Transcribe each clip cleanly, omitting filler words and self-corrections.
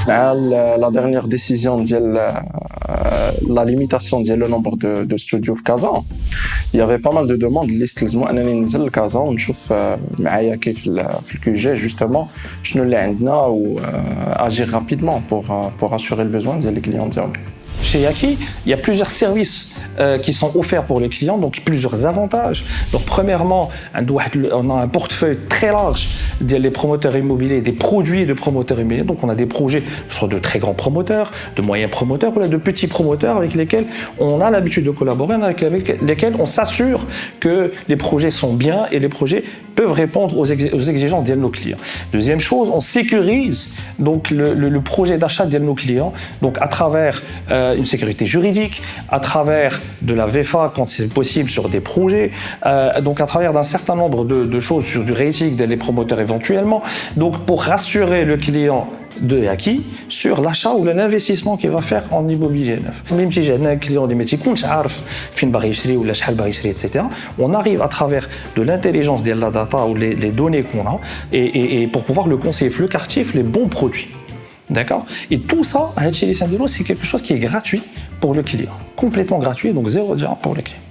La dernière décision de la limitation le nombre de studios في Kazan, il y avait pas mal de demandes اللي استلزموا انني ننزل لكازا ونشوف معايا كيف في الكيجي justement شنو اللي عندنا و agir rapidement pour assurer le besoin des clients ديالنا. Chez Yaki, il y a plusieurs services qui sont offerts pour les clients, donc plusieurs avantages. Donc, premièrement, on a un portefeuille très large des promoteurs immobiliers, des produits de promoteurs immobiliers. Donc, on a des projets soit de très grands promoteurs, de moyens promoteurs, ou de petits promoteurs avec lesquels on a l'habitude de collaborer, avec lesquels on s'assure que les projets sont bien et les projets peuvent répondre aux exigences de nos clients. Deuxième chose, on sécurise donc le projet d'achat de nos clients, donc à travers une sécurité juridique, à travers de la VFA quand c'est possible sur des projets, donc à travers d'un certain nombre de choses sur du rating des promoteurs éventuellement, donc pour rassurer le client de Yaki sur l'achat ou l'investissement qu'il va faire en immobilier neuf. Même si j'ai un client qui ne connaît pas fin باغي يشري ولا شحال باغي يشري etc. On arrive à travers de l'intelligence de la data ou les données qu'on a et pour pouvoir le conseiller le quartier les bons produits. D'accord? Et tout ça, c'est quelque chose qui est gratuit pour le client. Complètement gratuit, donc zéro dirham pour le client.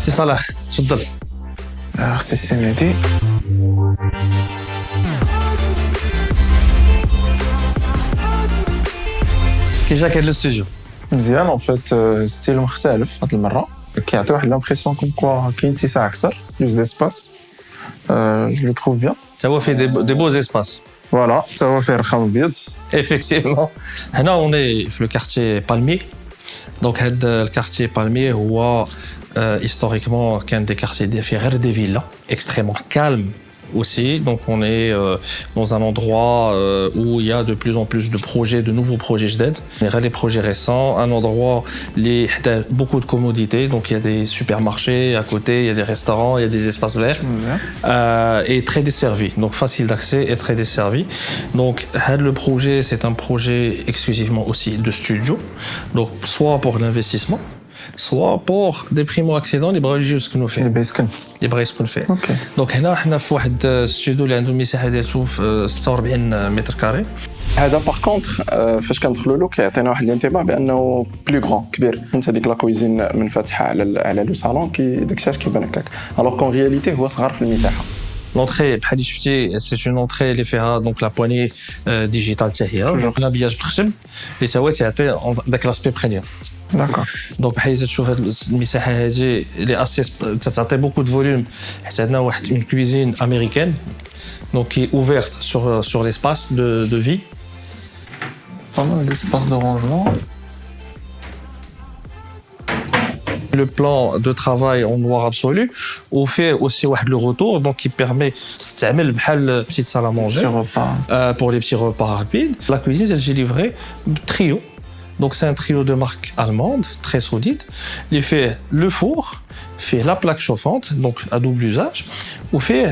C'est ça là, تفضل. Alors c'est Mehdi. كي جاك هذا الاستوديو؟ مزيان en fait ستيل مختلف هاد المرة كيعطي واحد l'impression comme quoi كاين اتساع أكثر plus d'espace. Je le trouve bien. Ça va faire des beaux espaces. Voilà, ça va faire رخام أبيض. Effectivement. هنا on est في le quartier Palmier. Donc هذا le quartier Palmier هو historiquement qu'un des quartiers des villas extrêmement calme aussi. Donc on est dans un endroit où il y a de plus en plus de projets, de nouveaux projets JDED. Les projets récents, un endroit beaucoup de commodités. Donc il y a des supermarchés à côté, il y a des restaurants, il y a des espaces verts et très desservi. Donc facile d'accès et très desservi. Donc le projet, c'est un projet exclusivement aussi de studio. Donc soit pour l'investissement, soit pour des primo-accédants, les bras ce que nous fait. Les bras ce qu'on fait. Okay. Donc là, on a un studio qui a une مساحة ديالو 46 متر كاري. هذا باغ كونتر فاش كندخلوا له كيعطينا واحد الانطباع بانه بلو غران كبير. انت ديك لا كويزين منفتحه على لو صالون داكشي اش كيبان هكاك الوغ كون رياليتي هو صغار في المساحه. L'entrée, c'est une entrée اللي فيها donc la poignée digitale تاع هي. l'habillage بخشب اللي تا هو تيعطي داك لاسبي بريميوم. D'accord. Donc بحال تشوف هذه المساحه هذه اللي اسيس تعطي beaucoup de volume حتى عندنا واحد une cuisine américaine donc qui est ouverte sur l'espace de vie. Pendant l'espace de rangement. Le plan de travail en noir absolu ou fait aussi le retour donc qui permet de faire petite salle à manger pour les petits repas rapides. La cuisine elle est livrée trio. Donc c'est un trio de marque allemande très solide. Il fait le four, fait la plaque chauffante donc à double usage ou fait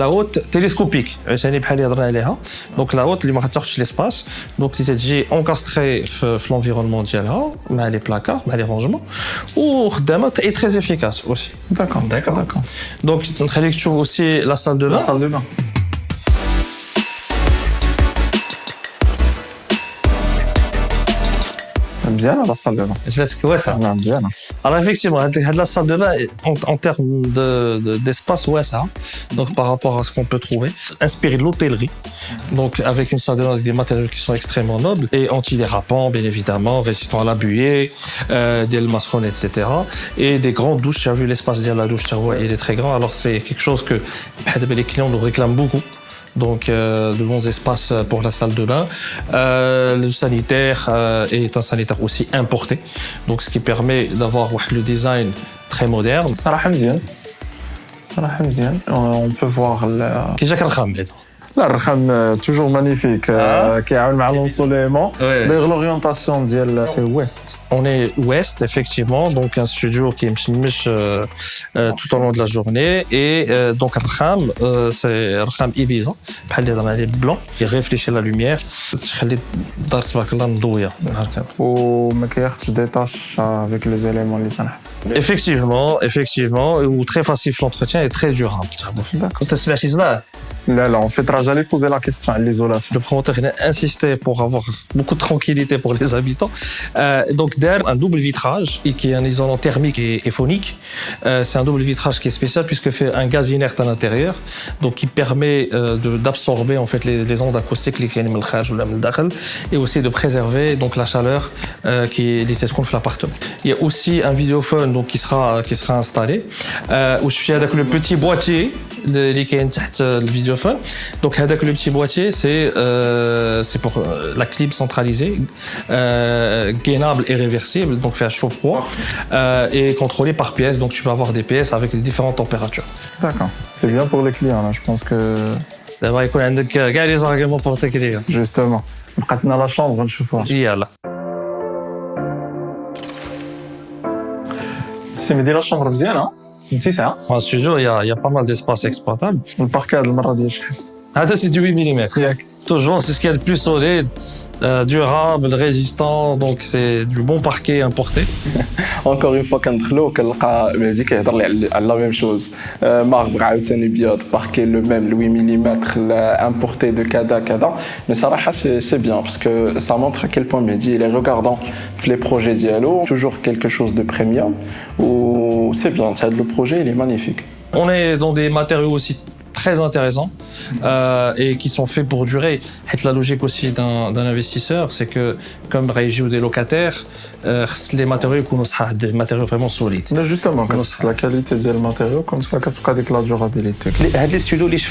la haute télescopique. Donc la haute اللي ما خاطرش l'espace donc qui تجي encastrée في l'environnement ديالها مع les placards مع les rangements وخدامه est très efficace aussi. D'accord. Donc نخليك تشوف aussi la salle de bain. La salle de bain. مزيانه لا salle de bain. Parce que ouais ça. مزيانه. Alors effectivement, la salle de bain en termes d'espace ouais ça. Donc par rapport à ce qu'on peut trouver, inspiré de l'hôtellerie. Donc avec une salle de bain avec des matériaux qui sont extrêmement nobles et antidérapants bien évidemment, résistants à la buée, des mascarons etc. Et des grandes douches. Tu as vu l'espace de la douche, il est très grand. Alors c'est quelque chose que les clients nous réclament beaucoup. Donc de bons espaces pour la salle de bain. Le sanitaire est un sanitaire aussi importé, donc ce qui permet d'avoir le design très moderne. صراحة مزيان. On peut voir كي جاك الرخام بعدا. لا الرخام توجور مانيفيك كيعاون مع l'ensoleillement. D'ailleurs l'orientation ديال c'est ouest. On est ouest effectivement, donc un studio qui est مشمش tout au long de la journée et donc الرخام c'est الرخام Ibiza بحال اللي هضرنا عليه blanc qui réfléchit la lumière تخلي الدار تبارك الله مضويه. وما كياخذش دي تاش avec les éléments اللي صنع. Effectivement, ou très facile l'entretien et très durable. D'accord. Tu sais ça. Là, en fait, j'allais poser la question à l'isolation. Le promoteur a insisté pour avoir beaucoup de tranquillité pour les habitants. Donc, derrière, un double vitrage et qui est un isolant thermique et phonique. C'est un double vitrage qui est spécial puisque fait un gaz inerte à l'intérieur, donc qui permet d'absorber en fait les ondes acoustiques qui viennent du kharj ou de l'intérieur et aussi de préserver donc la chaleur qui est dans l'appartement. Il y a aussi un vidéophone donc qui sera installé où je suis avec le petit boîtier اللي كاين تحت الفيديوفون. Donc هذاك le petit boîtier c'est pour la clim centralisée gainable et réversible, donc fait chaud-froid et contrôlé par pièce, donc tu peux avoir des pièces avec des différentes températures. D'accord. C'est bien pour les clients, là. Je pense que... دابا يكون عندك كاع les arguments pour tes clients. Justement. بقات لنا la chambre, نشوفوها. يلا. C'est مدير la chambre مزيانة. C'est ça. Dans le studio, il y a pas mal d'espace exploitable. الباركاد المرة ديال شحال. هذا c'est du 8 mm. ياك. Toujours, c'est ce qu'il y a de plus solide, durable, résistant, donc c'est du bon parquet importé. Encore une fois كندخلو كنلقى مهدي كيهضر لي على لا ميم شوز ماربر عاوتاني بياض باركي لو ميم 8 ملم importé de كذا mais صراحه c'est bien parce que ça montre à quel point Mehdi il est regardant les projets dialogue toujours quelque chose de premium ou c'est bien le projet il est magnifique. On est dans des matériaux aussi très intéressants et qui sont faits pour durer. La logique aussi d'un investisseur, c'est que comme régie ou des locataires, les matériaux sont des matériaux vraiment solides. Mais justement, c'est la qualité des matériaux comme ça qu'est-ce que la durabilité. Les studios les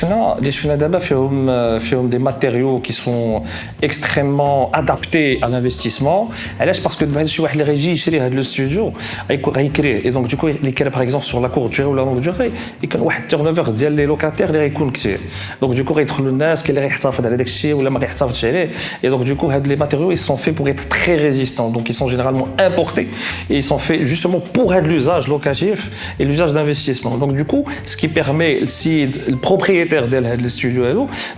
شفنا دابا فيهم des matériaux qui sont extrêmement adaptés à l'investissement. علاش parce que شي واحد اللي غيجي يشري هذا الستوديو غيكريه et donc du coup اللي كاين par exemple sur la courte durée ou la longue durée يكون واحد turnover ديال les locataires اللي غيكون كثير. Donc du coup غيدخلوا الناس كاين اللي غيحتفظ على داك الشيء ولا ما غيحتفظش عليه et donc du coup هاد les matériaux ils sont faits pour être très résistants, donc ils sont généralement importés et ils sont faits justement pour l'usage locatif et l'usage d'investissement. Donc du coup ce qui permet si le propriétaire de studio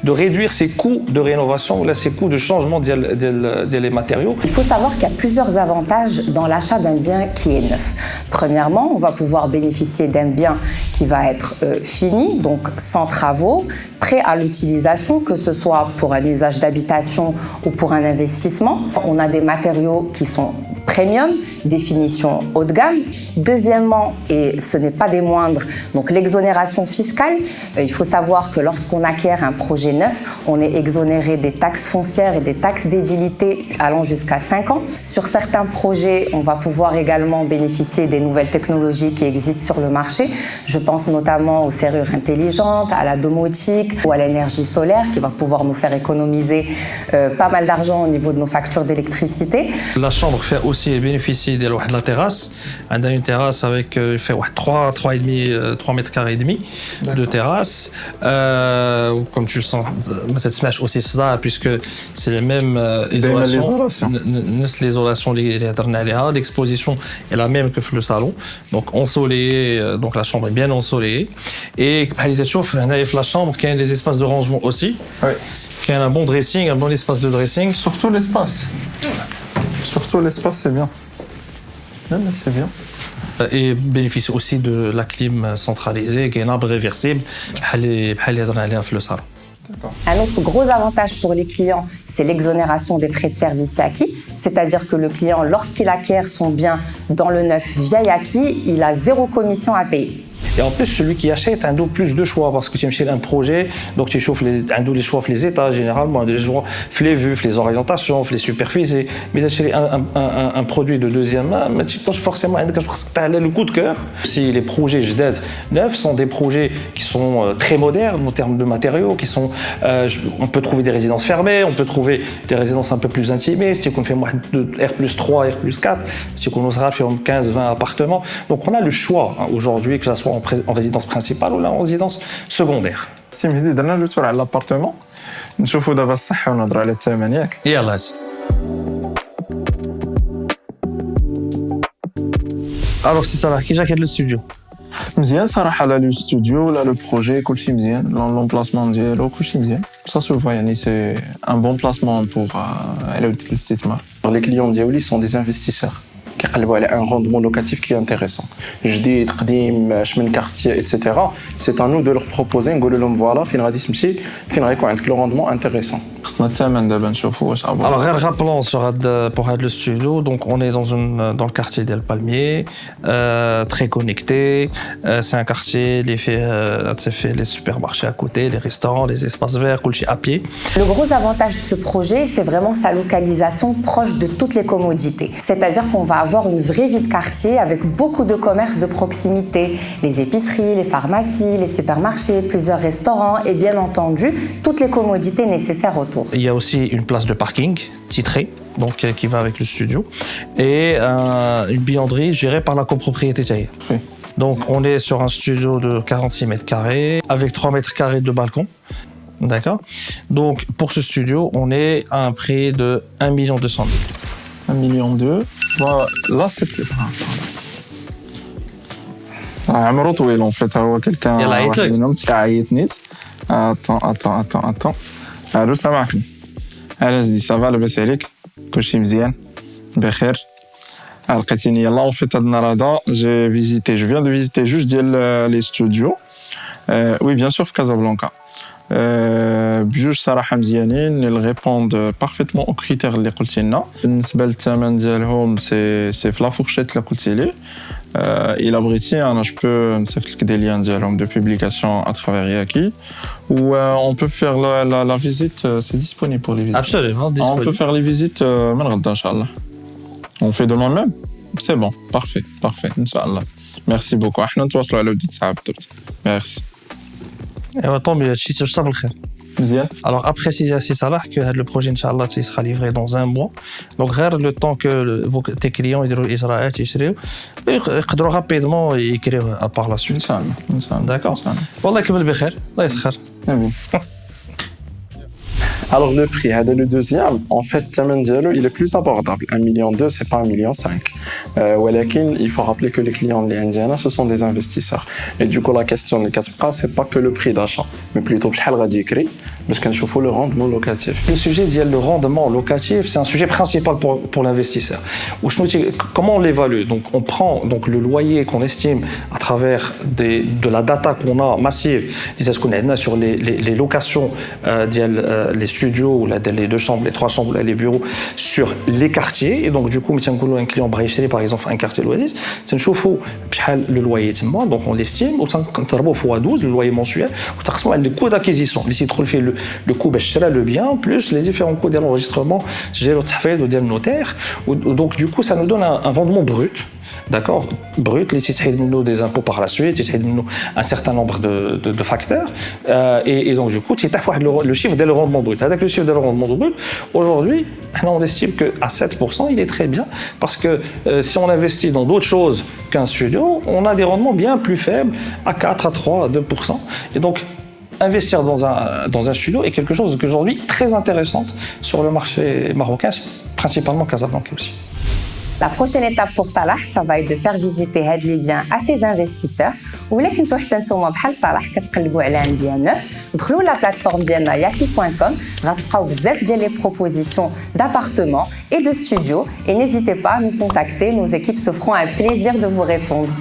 de réduire ses coûts de rénovation ou là ses coûts de changement des matériaux. Il faut savoir qu'il y a plusieurs avantages dans l'achat d'un bien qui est neuf. Premièrement, on va pouvoir bénéficier d'un bien qui va être fini, donc sans travaux, prêt à l'utilisation, que ce soit pour un usage d'habitation ou pour un investissement. On a des matériaux qui sont premium, définition haut de gamme. Deuxièmement, et ce n'est pas des moindres, donc l'exonération fiscale. Il faut savoir que lorsqu'on acquiert un projet neuf, on est exonéré des taxes foncières et des taxes d'édilité allant jusqu'à 5 ans. Sur certains projets, on va pouvoir également bénéficier des nouvelles technologies qui existent sur le marché. Je pense notamment aux serrures intelligentes, à la domotique ou à l'énergie solaire qui va pouvoir nous faire économiser pas mal d'argent au niveau de nos factures d'électricité. La chambre fait aussi bénéficier de la terrasse. On a une terrasse avec 3 mètres carrés et demi de terrasse. Comme tu le sens, cette smash aussi ça puisque c'est les mêmes l'isolation, l'exposition est la même que le salon. Donc ensoleillé, donc la chambre est bien ensoleillée. Et la chambre qui a des espaces de rangement aussi. Oui. Qui a un bon dressing, un bon espace de dressing. Surtout l'espace. Surtout l'espace, c'est bien. Non, mais c'est bien. Et bénéficie aussi de la clim centralisée, gainable, réversible, le salon. Un autre gros avantage pour les clients, c'est l'exonération des frais de service Yaki. C'est-à-dire que le client, lorsqu'il acquiert son bien dans le neuf via Yaki, il a 0 commission à payer. Et en plus, celui qui achète a plus de choix parce que tu achètes un projet, donc tu chauffes les choix les étages généralement, des choix les vues, les orientations, les superficies. Mais acheter un produit de deuxième main, mais tu penses forcément parce que tu as le coup de cœur. Si les projets JDED neufs sont des projets qui sont très modernes en termes de matériaux, qui sont, on peut trouver des résidences fermées, on peut trouver des résidences un peu plus intimées, si on fait R+3, R+4, si on osera faire 15-20 appartements. Donc on a le choix aujourd'hui, que ce soit en résidence principale ou là en résidence secondaire. Si مهدي درنا لو تور على l'appartement نشوفوا دابا الصحة ونهضروا على الثمن ياك. يلا. Alors c'est ça, كي جاك هذا الاستوديو؟ مزيان صراحة لا لو ستوديو لا لو بروجي كلشي مزيان لومبلاسمون ديالو كلشي مزيان ça se voit يعني c'est un bon placement pour على ودة الاستثمار. Les clients ديالي sont des investisseurs. كيقلبوا على un rendement locatif qui est intéressant. جديد قديم شمن quartier etc. C'est à nous de leur proposer نقولوا لهم voilà فين غادي تمشي فين غيكون عندك le rendement intéressant. خصنا الثمن دابا نشوفوا واش ابو. Alors, rappelons pour le studio, donc on est dans le quartier d'El Palmier, très connecté. C'est un quartier, les supermarchés à côté, les restaurants, les espaces verts, à pied. Le gros avantage de ce projet, c'est vraiment sa localisation proche de toutes les commodités. C'est-à-dire qu'on va avoir une vraie vie de quartier avec beaucoup de commerces de proximité, les épiceries, les pharmacies, les supermarchés, plusieurs restaurants et bien entendu toutes les commodités nécessaires autour. Il y a aussi une place de parking titrée, donc qui va avec le studio, et une buanderie gérée par la copropriété. Oui. Donc on est sur un studio de 46 mètres carrés avec 3 mètres carrés de balcon. D'accord. Donc pour ce studio, on est à un prix de 1 200 000. 1 million 2. Là c'est عمرو طويل en fait هو quelqu'un يلا عيط لك. منهم تعيط نيت. attends الو سامحني انا زدي صافا لاباس عليك كلشي مزيان بخير لقيتيني يلا en fait هاد النهار هذا je viens de visiter جوج ديال لي ستوديو oui bien sûr في كازابلانكا بجوج صراحه مزيانين اللي répondent parfaitement aux critères اللي قلتي لنا بالنسبه للثمن ديالهم سي في لا فورشيت اللي قلتي لي il abrite je peux نصيفط لك des liens ديالهم de publication à travers Yaki ou on peut faire la visite c'est disponible pour les visites. Absolument disponible. On peut faire les visites من غدا ان شاء الله. On fait demain même. C'est bon, parfait ان شاء الله. Merci beaucoup. احنا نتواصلوا على وديت ساعه بالضبط. Merci. ايوا طومي هادشي تشرب الخير. مزيان. Alors à préciser à Salah que le projet Inch'Allah il sera livré dans un mois. Donc le temps que tes clients يديروا الاجراءات يشريوا يقدروا rapidement يكريو par la suite. ان شاء الله. D'accord. والله يكمل بخير. الله يسخر. امين. Alors le prix, le deuxième, en fait, il est plus abordable. 1,2 million, c'est pas 1,5 million. Il faut rappeler que les clients de l'Indiana, ce sont des investisseurs. Et du coup, la question de Kasbka, c'est pas que le prix d'achat, mais plutôt parce qu'il faut le rendement locatif. Le sujet le rendement locatif, c'est un sujet principal pour l'investisseur. Comment on l'évalue? Donc on prend donc le loyer qu'on estime à travers de la data qu'on a massive, ce qu'on a sur les locations, les studios, les 2 chambres, les 3 chambres, les bureaux sur les quartiers. Et donc du coup, un client va par exemple un quartier l'Oasis, c'est le loyer. Donc on l'estime, on fois 12 le loyer mensuel, on le coût d'acquisition, le coût d'achat le bien, plus les différents coûts d'enregistrement, de notaire. Donc du coup, ça nous donne un rendement brut. D'accord, brut, les titres des impôts par la suite, un certain nombre de facteurs, et donc du coup, c'est à fois le chiffre de le rendement brut. Avec le chiffre de le rendement brut, aujourd'hui, on estime qu'à 7%, il est très bien, parce que si on investit dans d'autres choses qu'un studio, on a des rendements bien plus faibles, à 4, à 3, à 2%. Et donc, investir dans un studio est quelque chose d'aujourd'hui très intéressant sur le marché marocain, principalement Casablanca aussi. La prochaine étape pour Salah, ça va être de faire visiter les biens à ses investisseurs. Ou là, quand vous êtes بحال صلاح كتقلبوا على un bien neuf, دخلوا la plateforme ديالنا yaki.com, غتلقاو بزاف ديال les propositions d'appartements et de studios et n'hésitez pas à nous contacter, nos équipes se feront un plaisir de vous répondre.